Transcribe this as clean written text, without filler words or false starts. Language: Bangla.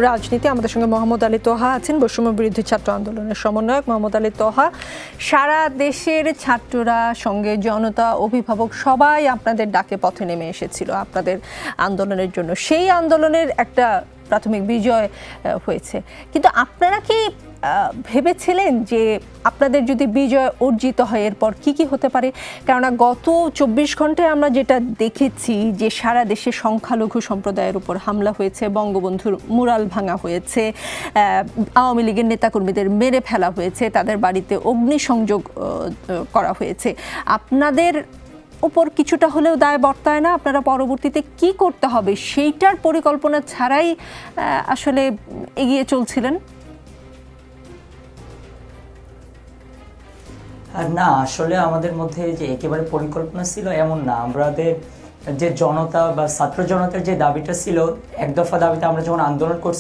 রাজনীতি। আমাদের সঙ্গে মোহাম্মদ আলী তোহা আছেন, বৈষম্য বিরোধী ছাত্র আন্দোলনের সমন্বয়ক। মোহাম্মদ আলী তোহা, সারা দেশের ছাত্ররা, সঙ্গে জনতা, অভিভাবক সবাই আপনাদের ডাকে পথে নেমে এসেছিল আপনাদের আন্দোলনের জন্য। সেই আন্দোলনের একটা প্রাথমিক বিজয় হয়েছে, কিন্তু আপনারা কি ভেবেছিলেন যে আপনাদের যদি বিজয় অর্জিত হয় এরপর কি কি হতে পারে? কেননা গত 24 ঘন্টায় আমরা যেটা দেখেছি যে সারা দেশে সংখ্যালঘু সম্প্রদায়ের উপর হামলা হয়েছে, বঙ্গবন্ধুর মুরাল ভাঙা হয়েছে, আওয়ামী লীগের নেতাকর্মীদের মেরে ফেলা হয়েছে, তাদের বাড়িতে অগ্নিসংযোগ করা হয়েছে। আপনাদের উপর কিছুটা হলেও দায় বর্তায় না? আপনারা পরবর্তীতে কি করতে হবে সেইটার পরিকল্পনা ছাড়াই আসলে এগিয়ে চলছিলেন? না, আসলে আমাদের মধ্যে যে একেবারে পরিকল্পনা ছিল এমন না। আমাদের যে জনতা বা ছাত্র জনতার যে দাবিটা ছিল, এক দফা দাবিতে আমরা যখন আন্দোলন করছি